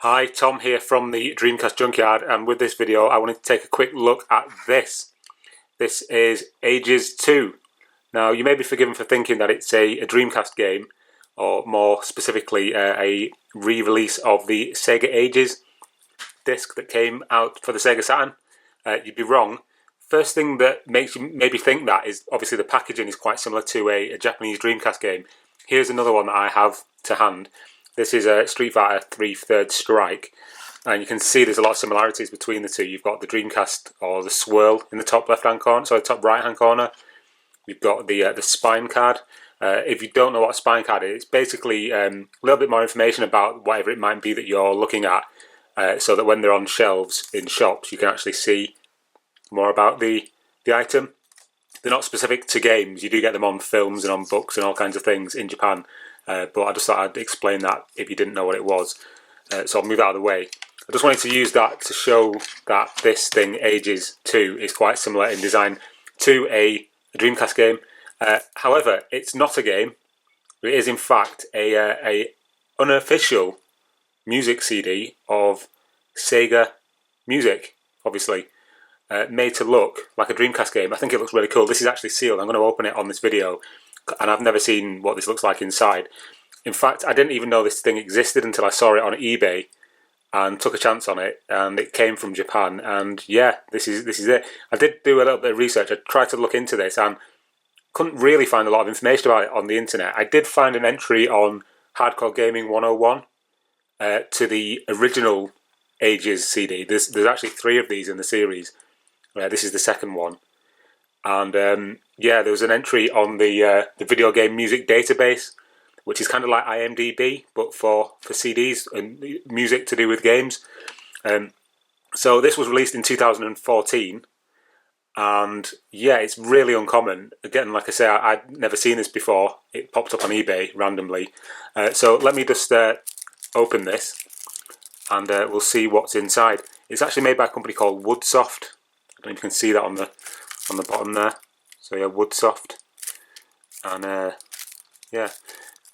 Hi, Tom here from the Dreamcast Junkyard, and with this video I wanted to take a quick look at this. This is Ages 2. Now you may be forgiven for thinking that it's a Dreamcast game, or more specifically a re-release of the Sega Ages disc that came out for the Sega Saturn. You'd be wrong. First thing that makes you maybe think that is obviously the packaging is quite similar to a Japanese Dreamcast game. Here's another one that I have to hand. This is a Street Fighter 3 Third Strike, and you can see there's a lot of similarities between the two. You've got the Dreamcast, or the swirl, in the top left-hand corner, so the top right-hand corner. You've got the spine card. If you don't know what a spine card is, it's basically a little bit more information about whatever it might be that you're looking at, so that when they're on shelves in shops, you can actually see more about the item. They're not specific to games. You do get them on films and on books and all kinds of things in Japan. But I just thought I'd explain that if you didn't know what it was. So I'll move out of the way. I just wanted to use that to show that this thing, Ages 2, is quite similar in design to a Dreamcast game. However, it's not a game. It is in fact a unofficial music CD of Sega music, obviously. Made to look like a Dreamcast game. I think it looks really cool. This is actually sealed. I'm going to open it on this video, and I've never seen what this looks like inside. In fact, I didn't even know this thing existed until I saw it on eBay and took a chance on it, and it came from Japan. And yeah, this is it. I did do a little bit of research. I tried to look into this and couldn't really find a lot of information about it on the internet. I did find an entry on Hardcore Gaming 101 to the original Ages CD. There's actually 3 of these in the series. This is the second one. And yeah, there was an entry on the video game music database, which is kind of like IMDb, but for CDs and music to do with games. So this was released in 2014, and yeah, it's really uncommon. Again, like I say, I'd never seen this before. It popped up on eBay randomly. So let me just open this, and we'll see what's inside. It's actually made by a company called Woodsoft. I don't know if you can see that on the bottom there. So yeah, Woodsoft. And yeah,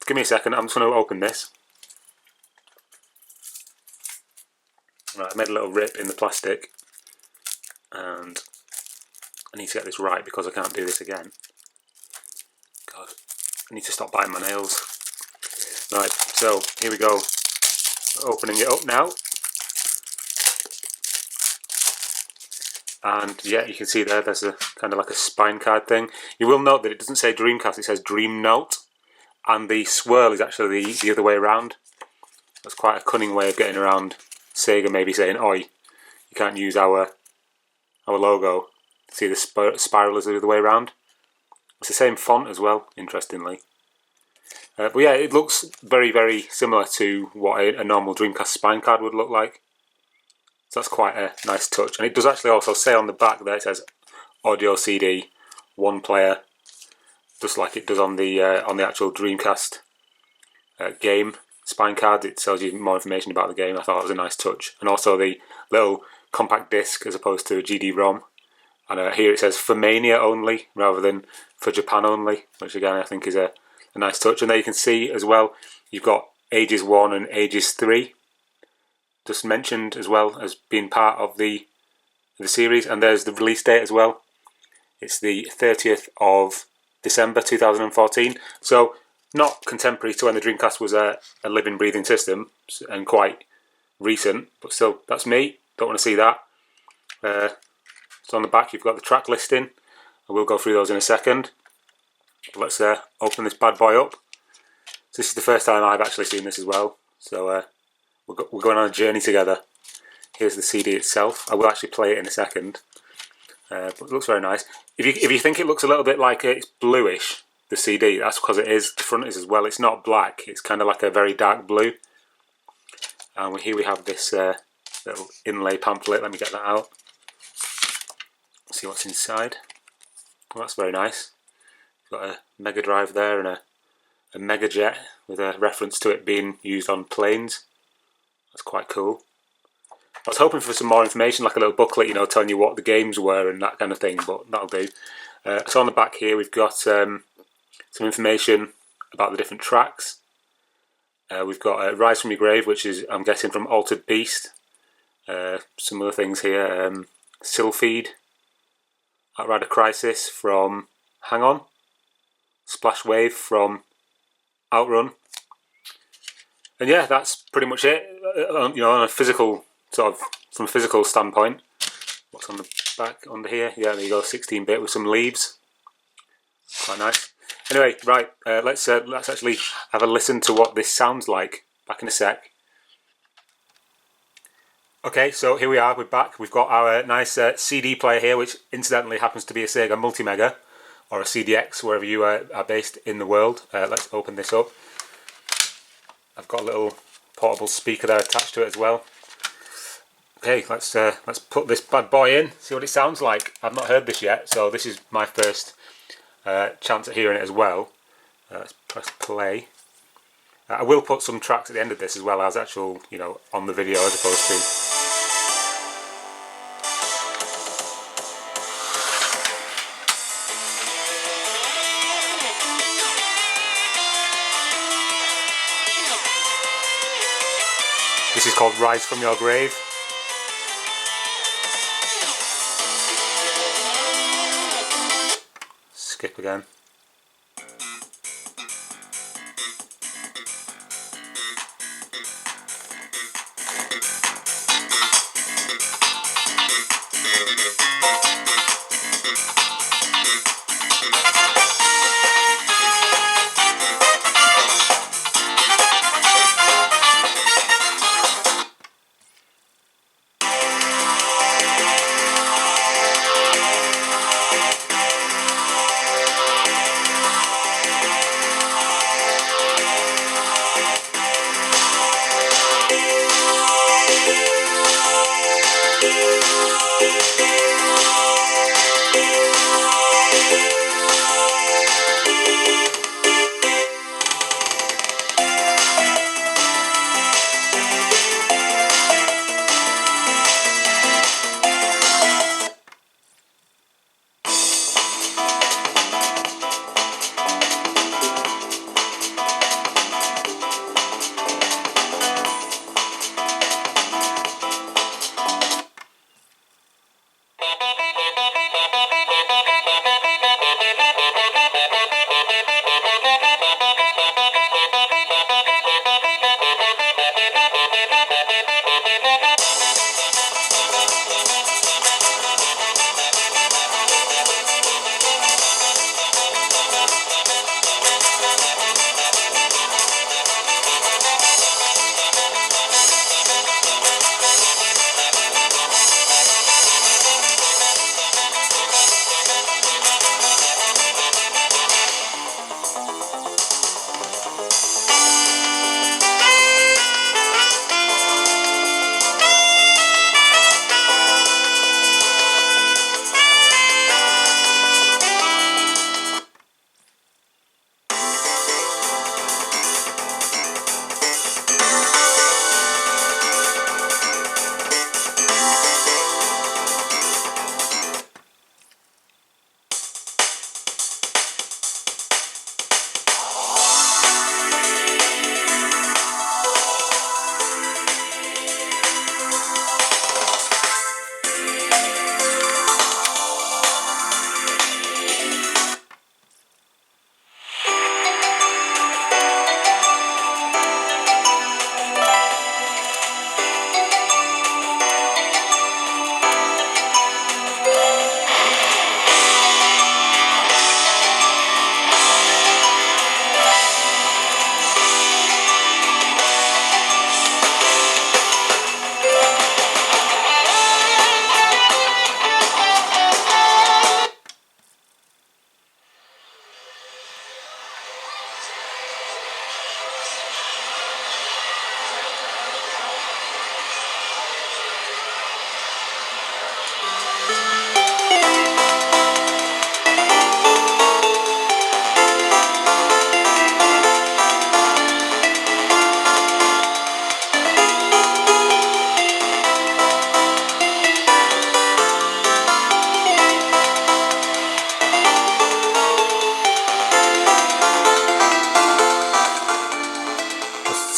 give me a second. I'm just going to open this. Right, I made a little rip in the plastic, and I need to get this right because I can't do this again. God, I need to stop biting my nails. Right, so here we go. Opening it up now. And yeah, you can see there's a kind of like a spine card thing. You will note that it doesn't say Dreamcast, it says Dream Note. And the swirl is actually the other way around. That's quite a cunning way of getting around Sega maybe saying, oi, you can't use our logo. See, the spiral is the other way around. It's the same font as well, interestingly. But yeah, it looks very, very similar to what a normal Dreamcast spine card would look like. So that's quite a nice touch. And it does actually also say on the back there, it says audio CD, 1 player, just like it does on the actual Dreamcast game spine card. It tells you more information about the game. I thought it was a nice touch. And also the little compact disc as opposed to a GD-ROM. And here it says for Mania only rather than for Japan only, which again I think is a nice touch. And there you can see as well, you've got Ages 1 and Ages 3. Just mentioned as well as being part of the series, and there's the release date as well. It's the 30th of December 2014, so not contemporary to when the Dreamcast was a living, breathing system, and quite recent, but still, that's me. Don't want to see that. So on the back you've got the track listing. I will go through those in a second. Let's open this bad boy up. So this is the first time I've actually seen this as well, so we're going on a journey together. Here's the CD itself. I will actually play it in a second, but it looks very nice. If you think it looks a little bit like it's bluish, the CD, that's because it is. The front is as well. It's not black. It's kind of like a very dark blue. And here we have this little inlay pamphlet. Let me get that out. See what's inside. Well, that's very nice. Got a Mega Drive there and a Mega Jet with a reference to it being used on planes. That's quite cool. I was hoping for some more information, like a little booklet, you know, telling you what the games were and that kind of thing, but that'll do. So on the back here we've got some information about the different tracks. We've got Rise from Your Grave, which is, I'm guessing, from Altered Beast. Some other things here. Sylphid, Outrider Crisis from Hang On. Splash Wave from Outrun. And yeah, that's pretty much it. On a physical from a physical standpoint. What's on the back under here? Yeah, there you go, 16-bit with some leaves. Quite nice. Anyway, right, let's actually have a listen to what this sounds like. Back in a sec. Okay, so here we are, we're back. We've got our nice CD player here, which incidentally happens to be a Sega Multimega, or a CDX, wherever you are based in the world. Let's open this up. I've got a little portable speaker there attached to it as well. Okay, let's put this bad boy in, see what it sounds like. I've not heard this yet, so this is my first chance at hearing it as well. Let's press play. I will put some tracks at the end of this as well as actual, on the video as opposed to. This is called Rise from Your Grave. Skip again.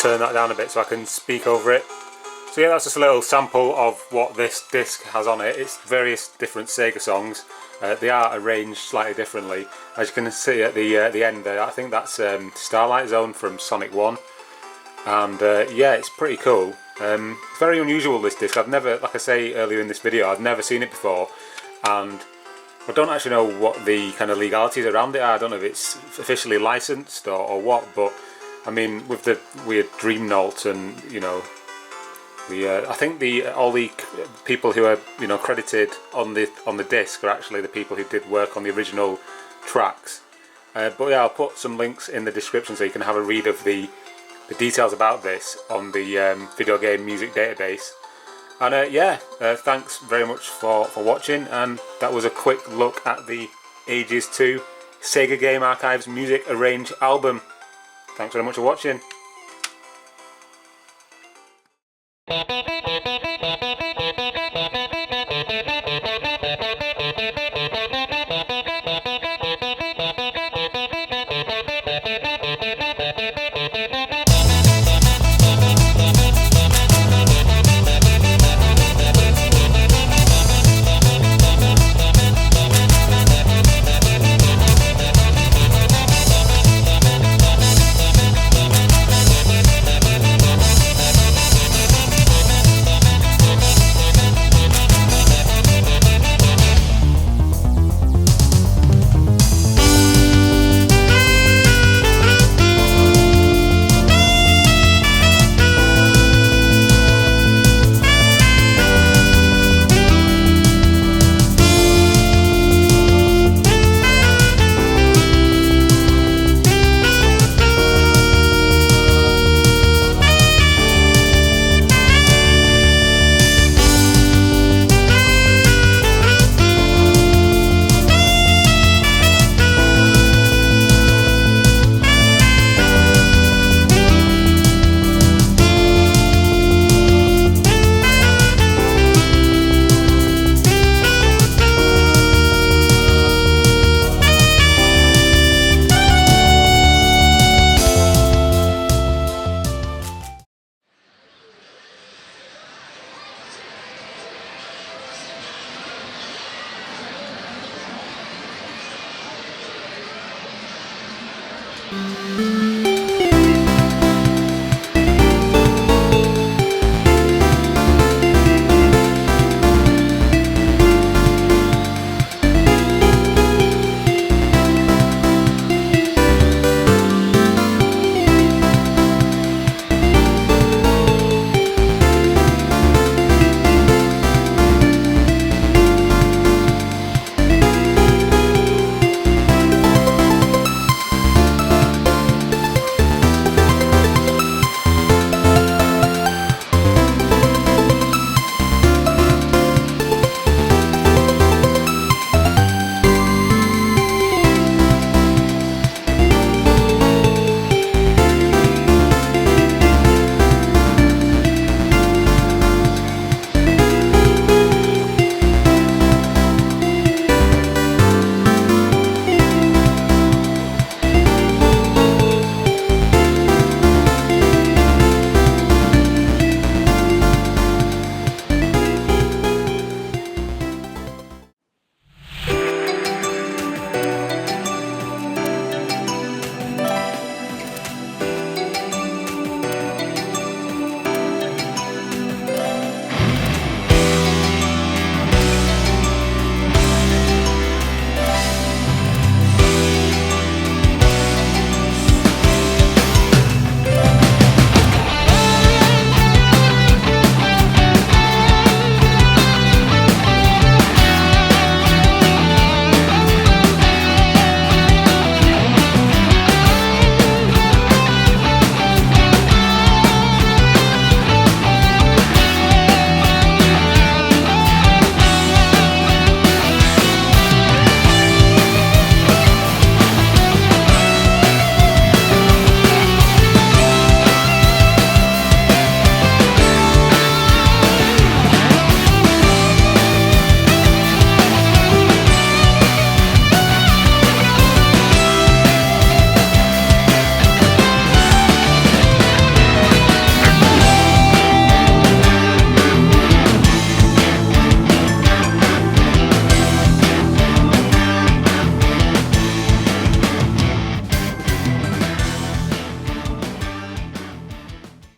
turn that down a bit so I can speak over it. So yeah, that's just a little sample of what this disc has on it. It's various different Sega songs. They are arranged slightly differently. As you can see at the end there, I think that's Starlight Zone from Sonic 1. And yeah, it's pretty cool. It's very unusual, this disc. I've never, like I say earlier in this video, I've never seen it before. And I don't actually know what the kind of legalities around it are. I don't know if it's officially licensed or what, but I mean, with the weird dream note and, you know, I think all the people who are, you know, credited on the disc are actually the people who did work on the original tracks. But yeah, I'll put some links in the description so you can have a read of the details about this on the video game music database. And yeah, thanks very much for watching, and that was a quick look at the Ages 2 Sega Game Archives Music Arrange album. Thanks very much for watching.